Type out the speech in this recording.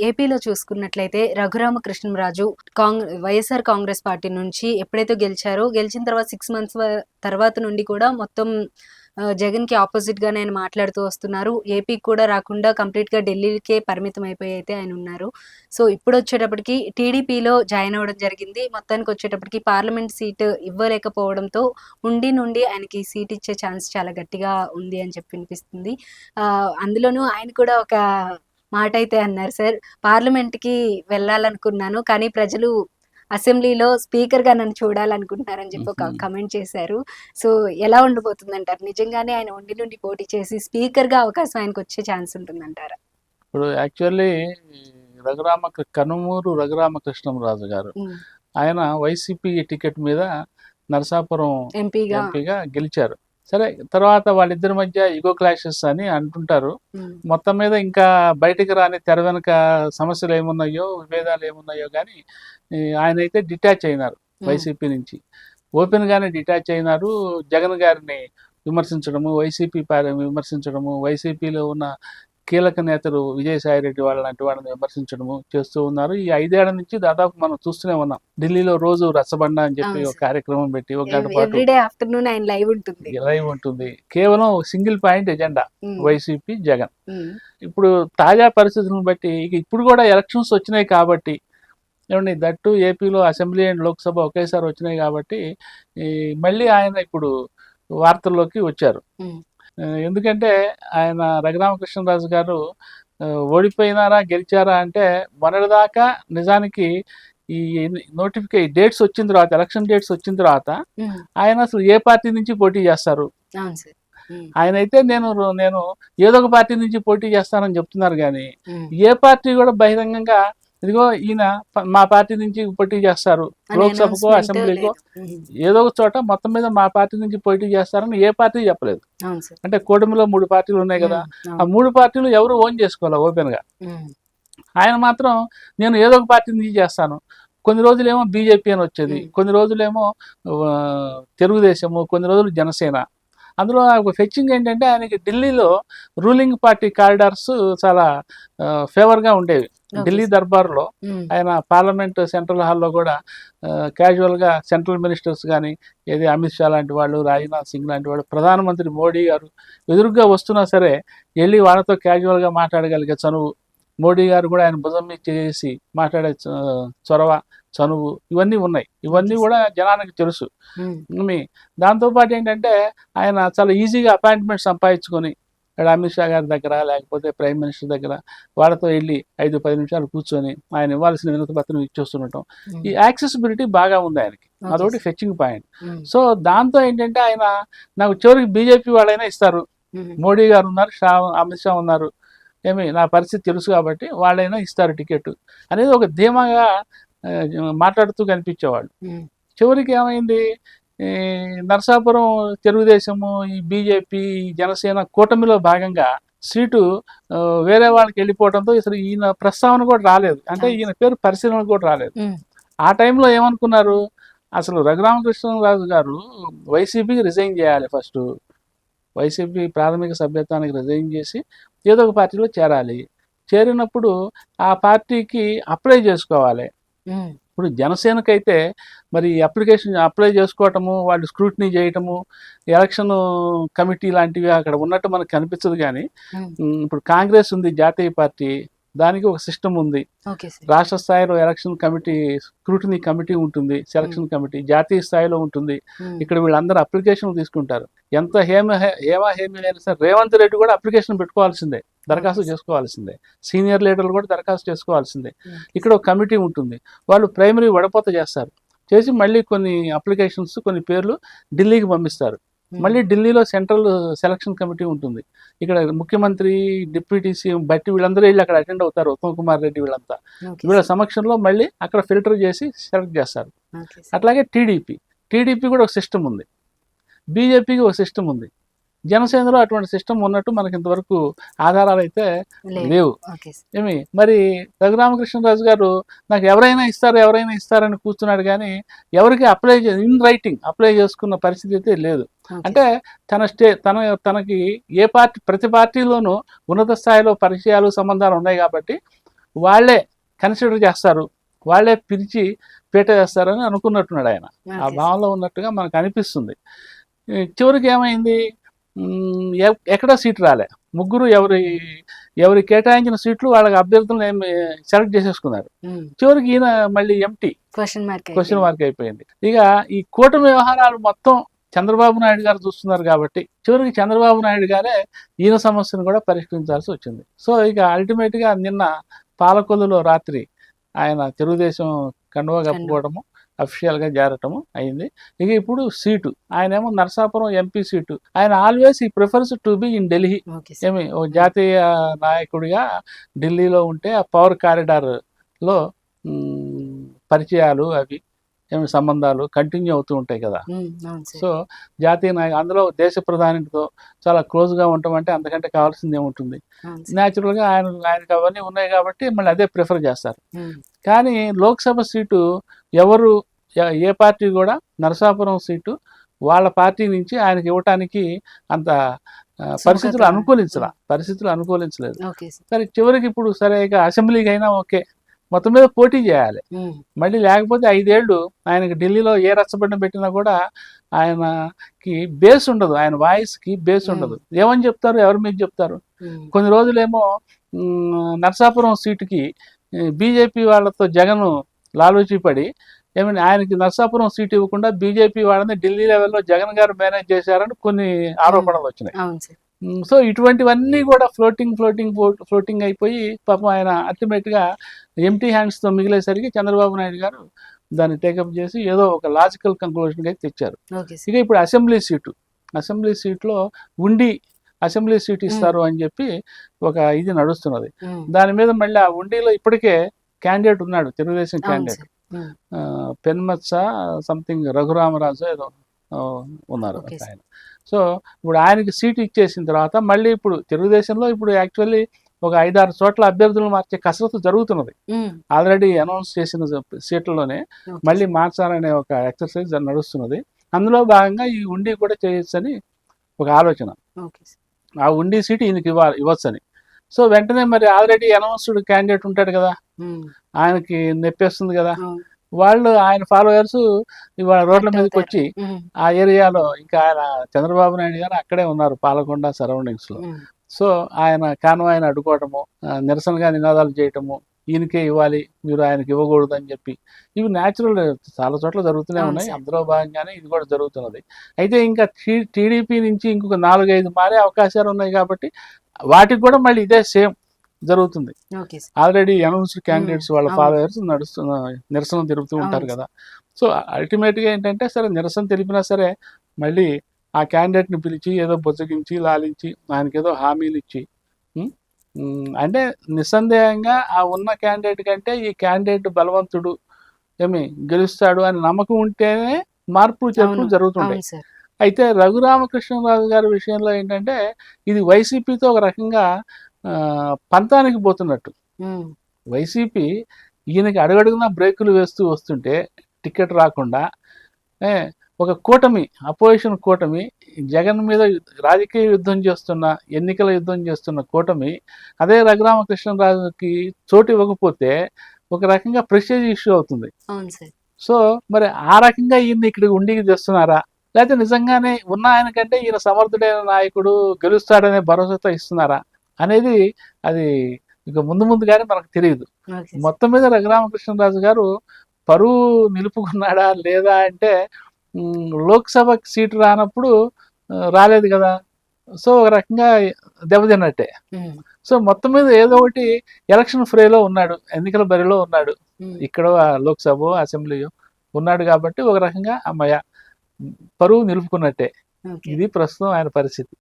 ఏపీలో చూసుకున్నట్లయితే రఘురామకృష్ణంరాజు వైఎస్ఆర్ కాంగ్రెస్ పార్టీ నుంచి ఎప్పుడైతే గెలిచారో, గెలిచిన తర్వాత 6 మంత్స్ తర్వాత నుండి కూడా మొత్తం జగన్‌కి ఆపోజిట్‌గానే ఆయన మాట్లాడుతూ వస్తున్నారు. ఏపీకి కూడా రాకుండా కంప్లీట్‌గా ఢిల్లీకే పరిమితం అయిపోయి అయితే ఆయన ఉన్నారు. సో, ఇప్పుడొచ్చేటప్పటికి టీడీపీలో జాయిన్ అవ్వడం జరిగింది. మొత్తానికొచ్చేటప్పటికి పార్లమెంట్ సీటు ఇవ్వలేకపోవడంతో నుండి ఆయనకి సీట్ ఇచ్చే ఛాన్స్ చాలా గట్టిగా ఉంది అని చెప్పి వినిపిస్తుంది. అందులోనూ ఆయన కూడా ఒక మాటైతే అన్నారు సార్. పార్లమెంట్‌కి వెళ్ళాలనుకున్నాను. కానీ ప్రజలు అసెంబ్లీలో స్పీకర్‌గా నన్ను చూడాలనుకుంటున్నారని చెప్పి ఒక కమెంట్ చేశారు. సో, ఎలా ఉండబోతుందంటారు? నిజంగానే ఆయన నుండి పోటీ చేసి స్పీకర్‌గా అవకాశం ఆయనకొచ్చే ఛాన్స్ ఉంటుందంటారా? ఇప్పుడు యాక్చువల్లీ కనుమూరు రఘురామకృష్ణంరాజు గారు ఆయన వైసీపీ టికెట్ మీద నరసాపురం ఎంపీగా గెలిచారు. సరే, తర్వాత వాళ్ళిద్దరి మధ్య ఇగో క్లాషెస్ అని అంటుంటారు. మొత్తం మీద ఇంకా బయటికి రాని తెర వెనుక సమస్యలు ఏమున్నాయో, విభేదాలు ఏమున్నాయో కానీ ఆయన అయితే డిటాచ్ అయినారు వైసీపీ నుంచి. ఓపెన్ గానే డిటాచ్ అయినారు. జగన్ గారిని విమర్శించడము, వైసీపీ విమర్శించడము, వైసీపీలో ఉన్న కీలక నేతలు విజయసాయి రెడ్డి లాంటి వాళ్ళని విమర్శించడము చేస్తూ ఉన్నారు. ఈ 5 ఏళ్ల నుంచి దాదాపు మనం చూస్తూనే ఉన్నాం. ఢిల్లీలో రోజు రచ్చబండ అని చెప్పి ఒక కార్యక్రమం పెట్టి ఒక గంట పాటు లైవ్ ఉంటుంది. కేవలం single point agenda YCP Jagan. ఇప్పుడు తాజా పరిస్థితులను బట్టి ఇప్పుడు కూడా ఎలక్షన్స్ వచ్చినాయి కాబట్టి, ఏమండి దట్టు ఏపీలో అసెంబ్లీ అండ్ లోక్సభ ఒకేసారి వచ్చినాయి కాబట్టి మళ్ళీ ఆయన ఇప్పుడు వార్తల్లోకి వచ్చారు. ఎందుకంటే ఆయన రఘురామకృష్ణరాజు గారు ఓడిపోయినారా గెలిచారా అంటే మొన్నటిదాకా నిజానికి ఈ డేట్స్ వచ్చిన తర్వాత, ఎలక్షన్ డేట్స్ వచ్చిన తర్వాత ఆయన అసలు ఏ పార్టీ నుంచి పోటీ చేస్తారు? ఆయన అయితే నేను ఏదో ఒక పార్టీ నుంచి పోటీ చేస్తానని చెప్తున్నారు కానీ ఏ పార్టీ కూడా బహిరంగంగా ఇదిగో ఈయన మా పార్టీ నుంచి పోటీ చేస్తారు, లోక్సభకో అసెంబ్లీకో ఏదో ఒక చోట మొత్తం మీద మా పార్టీ నుంచి పోటీ చేస్తారని ఏ పార్టీ చెప్పలేదు. అంటే కూటమిలో 3 పార్టీలు ఉన్నాయి కదా, ఆ 3 పార్టీలు ఎవరు ఓన్ చేసుకోవాలి ఓపెన్ గా. ఆయన మాత్రం నేను ఏదో ఒక పార్టీ నుంచి చేస్తాను. కొన్ని రోజులేమో బీజేపీ అని వచ్చేది, కొన్ని రోజులేమో తెలుగుదేశము, కొన్ని రోజులు జనసేన. అందులో ఒక ఫెచ్చింగ్ ఏంటంటే ఆయనకి ఢిల్లీలో రూలింగ్ పార్టీ కారిడార్స్ చాలా ఫేవర్గా ఉండేవి. ఢిల్లీ దర్బార్లో ఆయన పార్లమెంట్ సెంట్రల్ హాల్లో కూడా క్యాజువల్గా సెంట్రల్ మినిస్టర్స్ కానీ, ఏది అమిత్ షా లాంటి వాళ్ళు, రాజ్నాథ్ సింగ్ లాంటి వాళ్ళు, ప్రధానమంత్రి మోడీ గారు ఎదురుగా వస్తున్నా సరే వెళ్ళి వాళ్ళతో క్యాజువల్గా మాట్లాడగలిగే చనువు, మోడీ గారు కూడా ఆయన భుజం మీద చేసి మాట్లాడే చనువు ఇవన్నీ ఉన్నాయి. ఇవన్నీ కూడా జనానికి తెలుసు. దాంతోపాటు ఏంటంటే ఆయన చాలా ఈజీగా అపాయింట్మెంట్ సంపాదించుకొని అమిత్ షా గారి దగ్గర లేకపోతే ప్రైమ్ మినిస్టర్ దగ్గర వాళ్ళతో వెళ్ళి 5-10 నిమిషాలు కూర్చొని ఆయన ఇవ్వాల్సిన వినతి పత్రం ఇచ్చేస్తుండటం, ఈ యాక్సెసిబిలిటీ బాగా ఉంది ఆయనకి. అదొకటి ఫెచ్చింగ్ పాయింట్. సో దాంతో ఏంటంటే ఆయన నాకు చివరికి బీజేపీ వాళ్ళైనా ఇస్తారు, మోడీ గారు ఉన్నారు, అమిత్ షా ఉన్నారు, నా పరిస్థితి తెలుసు కాబట్టి వాళ్ళైనా ఇస్తారు టికెట్ అనేది ఒక ధీమాగా మాట్లాడుతూ కనిపించేవాళ్ళు. చివరికి ఏమైంది, నరసాపురం తెలుగుదేశము, ఈ బీజేపీ, జనసేన కూటమిలో భాగంగా సీటు వేరే వాళ్ళకి వెళ్ళిపోవడంతో అసలు ఈయన ప్రస్తావన కూడా రాలేదు. అంటే ఈయన పేరు పరిశీలన కూడా రాలేదు. ఆ టైంలో ఏమనుకున్నారు, అసలు రఘురామకృష్ణరాజు గారు వైసీపీకి రిజైన్ చేయాలి, ఫస్ట్ వైసీపీ ప్రాథమిక సభ్యత్వానికి రిజైన్ చేసి ఏదో ఒక పార్టీలో చేరాలి. చేరినప్పుడు ఆ పార్టీకి అప్లై చేసుకోవాలి. ఇప్పుడు జనసేనకైతే మరి అప్లికేషన్ అప్లై చేసుకోవటము, వాళ్ళు స్క్రూటినీ చేయటము, ఎలక్షన్ కమిటీ లాంటివి అక్కడ ఉన్నట్టు మనకు కనిపించదు. కానీ ఇప్పుడు కాంగ్రెస్ ఉంది, జాతీయ పార్టీ, దానికి ఒక సిస్టమ్ ఉంది. రాష్ట్ర స్థాయిలో ఎలక్షన్ కమిటీ, స్క్రూటినీ కమిటీ ఉంటుంది, సెలక్షన్ కమిటీ జాతీయ స్థాయిలో ఉంటుంది. ఇక్కడ వీళ్ళందరూ అప్లికేషన్ తీసుకుంటారు. ఎంత హేమీ అయినా సరే రేవంత్ రెడ్డి కూడా అప్లికేషన్ పెట్టుకోవాల్సిందే, దరఖాస్తు చేసుకోవాల్సిందే, సీనియర్ లీడర్లు కూడా దరఖాస్తు చేసుకోవాల్సిందే. ఇక్కడ ఒక కమిటీ ఉంటుంది, వాళ్ళు ప్రైమరీ వడపోత చేస్తారు, చేసి మళ్ళీ కొన్ని అప్లికేషన్స్, కొన్ని పేర్లు ఢిల్లీకి పంపిస్తారు. మళ్ళీ ఢిల్లీలో సెంట్రల్ సెలక్షన్ కమిటీ ఉంటుంది. ఇక్కడ ముఖ్యమంత్రి, డిప్యూటీ సీఎం బట్టి వీళ్ళందరూ వెళ్ళి అక్కడ అటెండ్ అవుతారు, ఉత్తమ్ కుమార్ రెడ్డి వీళ్ళంతా. వీళ్ళ సమక్షంలో మళ్ళీ అక్కడ ఫిల్టర్ చేసి సెలెక్ట్ చేస్తారు. అట్లాగే టీడీపీ కూడా ఒక సిస్టమ్ ఉంది, బీజేపీకి ఒక సిస్టమ్ ఉంది. జనసేనలో అటువంటి సిస్టమ్ ఉన్నట్టు మనకి ఇంతవరకు ఆధారాలు అయితే లేవు. మరి రఘురామకృష్ణరాజు గారు నాకు ఎవరైనా ఇస్తారని కూర్చున్నాడు, కానీ ఎవరికి ఇన్ రైటింగ్ అప్లై చేసుకున్న పరిస్థితి అయితే లేదు. అంటే తనకి ప్రతి పార్టీలోనూ ఉన్నత స్థాయిలో పరిచయాలు, సంబంధాలు ఉన్నాయి కాబట్టి వాళ్ళే కన్సిడర్ చేస్తారు, వాళ్ళే పిలిచి పీట వేస్తారని అనుకున్నట్టున్నాడు ఆయన. ఆ భావంలో ఉన్నట్టుగా మనకు అనిపిస్తుంది. చివరికి ఏమైంది, ఎక్కడా సీటు రాలే. ముగ్గురు ఎవరి కేటాయించిన సీట్లు వాళ్ళకి అభ్యర్థులను సెలెక్ట్ చేసేసుకున్నారు. చివరికి ఈయన మళ్ళీ ఎంటీ, క్వశ్చన్ మార్క్ అయిపోయింది. ఇక ఈ కూటమి వ్యవహారాలు మొత్తం చంద్రబాబు నాయుడు గారు చూస్తున్నారు కాబట్టి చివరికి చంద్రబాబు నాయుడు గారే ఈయన సమస్యను కూడా పరిష్కరించాల్సి వచ్చింది. సో ఇక అల్టిమేట్గా నిన్న పాలకొల్లులో రాత్రి ఆయన తెలుగుదేశం కండువా కప్పుకోవడము, అఫీషియల్గా చేరటము అయింది. ఇక ఇప్పుడు సీటు ఆయనేమో నరసాపురం ఎంపీ సీటు. ఆయన ఆల్వేస్ ఈ prefers to be in Delhi. ఏమి ఓ జాతీయ నాయకుడిగా ఢిల్లీలో ఉంటే ఆ పవర్ కారిడార్లో పరిచయాలు అవి ఏమి సంబంధాలు కంటిన్యూ అవుతూ ఉంటాయి కదా. సో జాతీయ నాయకు అందులో దేశ ప్రధానితో చాలా క్లోజ్గా ఉండటం అంటే అంతకంటే కావాల్సింది ఏముంటుంది. న్యాచురల్గా ఆయనకు అవన్నీ ఉన్నాయి కాబట్టి మళ్ళీ అదే ప్రిఫర్ చేస్తారు. కానీ లోక్సభ సీటు ఎవరు ఏ పార్టీ కూడా నరసాపురం సీటు వాళ్ళ పార్టీ నుంచి ఆయనకి ఇవ్వటానికి అంత పరిస్థితులు అనుకూలించలేదు. సరే చివరికి ఇప్పుడు సరే ఇక అసెంబ్లీకి అయినా ఓకే, మొత్తం మీద పోటీ చేయాలి మళ్ళీ. లేకపోతే 5 ఏళ్ళు ఆయనకి ఢిల్లీలో ఏ రచ్చబండ పెట్టినా కూడా ఆయనకి బేస్ ఉండదు, ఆయన వాయిస్కి బేస్ ఉండదు. ఏమని చెప్తారు, ఎవరి మీద చెప్తారు? కొన్ని రోజులేమో నరసాపురం సీటుకి బీజేపీ వాళ్ళతో జగన్ లాలూచి పడి ఏమైనా ఆయనకి నరసాపురం సీట్ ఇవ్వకుండా బీజేపీ వాళ్ళని ఢిల్లీ లెవెల్లో జగన్ గారు మేనేజ్ చేశారని కొన్ని ఆరోపణలు వచ్చినాయి. సో ఇటువంటివన్నీ కూడా ఫ్లోటింగ్ అయిపోయి పాపం ఆయన అల్టిమేట్గా ఎంటీ హ్యాండ్స్తో మిగిలేసరికి చంద్రబాబు నాయుడు గారు దాన్ని టేకప్ చేసి ఏదో ఒక లాజికల్ కంక్లూజన్కి అయితే తెచ్చారు. ఇక ఇప్పుడు అసెంబ్లీ సీట్లో ఉండి అసెంబ్లీ సీట్ ఇస్తారు అని చెప్పి ఒక ఇది నడుస్తున్నది. దాని మీద మళ్ళీ ఆ ఉండిలో ఇప్పటికే క్యాండిడేట్ ఉన్నాడు, తెలుగుదేశం క్యాండిడేట్ పెన్మత్స సంథింగ్ రఘురామరాజు ఏదో ఉన్నారు ఆయన. సో ఇప్పుడు ఆయనకి సీటు ఇచ్చేసిన తర్వాత మళ్ళీ ఇప్పుడు తెలుగుదేశంలో ఇప్పుడు యాక్చువల్లీ ఒక 5-6 చోట్ల అభ్యర్థులు మార్చే కసరత్తు జరుగుతున్నది. ఆల్రెడీ అనౌన్స్ చేసిన సీట్లలోనే మళ్ళీ మార్చాలనే ఒక ఎక్సర్సైజ్ నడుస్తున్నది. అందులో భాగంగా ఈ ఉండి కూడా చేయొచ్చని ఒక ఆలోచన. ఆ ఉండి సీటు ఈయనకి ఇవ్వచ్చని. సో వెంటనే మరి ఆల్రెడీ అనౌన్స్డ్ క్యాండిడేట్ ఉంటాడు కదా, ఆయనకి నెప్పేస్తుంది కదా. వాళ్ళు ఆయన ఫాలోవర్స్ ఇవాళ రోడ్ల మీదకి వచ్చి ఆ ఏరియాలో ఇంకా ఆయన చంద్రబాబు నాయుడు గారు అక్కడే ఉన్నారు పాలకొండ సరౌండింగ్స్ లో. సో ఆయన కాన్వాయ్ని అడ్డుకోవటము, నిరసనగా నినాదాలు చేయటము, ఈయనకే ఇవ్వాలి మీరు ఆయనకి ఇవ్వకూడదు అని చెప్పి, ఇవి న్యాచురల్ చాలా చోట్ల జరుగుతూనే ఉన్నాయి. అందులో భాగంగానే ఇది కూడా జరుగుతున్నది. అయితే ఇంకా టీడీపీ నుంచి ఇంకొక 4-5 మారే అవకాశాలు ఉన్నాయి కాబట్టి వాటికి కూడా మళ్ళీ ఇదే సేమ్ జరుగుతుంది. ఆల్రెడీ అనౌన్స్డ్ క్యాండిడేట్స్ వాళ్ళ ఫాలోవర్స్ నిరసన తెలుపుతూ ఉంటారు కదా. సో అల్టిమేట్గా ఏంటంటే సరే నిరసన తెలిపినా సరే మళ్ళీ ఆ క్యాండిడేట్ని పిలిచి ఏదో బుజ్జగించి లాలించి ఆయనకి ఏదో హామీలు ఇచ్చి, అంటే నిస్సందేహంగా ఆ ఉన్న క్యాండిడేట్ కంటే ఈ క్యాండిడేట్ బలవంతుడు ఏమి గెలుస్తాడు అని నమ్మకం ఉంటేనే మార్పులు చేర్పులు జరుగుతుంటాయి. అయితే రఘురామకృష్ణరాజు గారి విషయంలో ఏంటంటే ఇది వైసీపీతో ఒక రకంగా పంతానికి పోతున్నట్టు. వైసీపీ ఈయనకి అడుగడుగునా బ్రేకులు వేస్తూ వస్తుంటే టికెట్ రాకుండా ఒక కూటమి, అపోజిషన్ కూటమి, జగన్ మీద రాజకీయ యుద్ధం చేస్తున్న, ఎన్నికల యుద్ధం చేస్తున్న కూటమి అదే రఘురామకృష్ణరాజుకి చోటు ఇవ్వకపోతే ఒక రకంగా ప్రెస్టేజ్ ఇష్యూ అవుతుంది. సో మరి ఆ రకంగా ఈయన్ని ఇక్కడ ఉండికి తెస్తున్నారా, లేకపోతే నిజంగానే ఉన్న ఆయన కంటే ఈయన సమర్థుడైన నాయకుడు గెలుస్తాడనే భరోసాతో ఇస్తున్నారా అనేది అది ఇక ముందుగానే మనకు తెలియదు. మొత్తం మీద రఘురామకృష్ణరాజు గారు పరువు నిలుపుకున్నాడా లేదా అంటే లోక్సభ సీటు రానప్పుడు రాలేదు కదా, సో ఒక రకంగా దెబ్బతిన్నట్టే. సో మొత్తం మీద ఏదో ఒకటి ఎలక్షన్ ఫ్రేలో ఉన్నాడు, ఎన్నికల బరిలో ఉన్నాడు, ఇక్కడ లోక్సభ అసెంబ్లీ ఉన్నాడు కాబట్టి ఒక రకంగా అమ్మయ్య పరువు నిలుపుకున్నట్టే. ఇది ప్రస్తుతం ఆయన పరిస్థితి.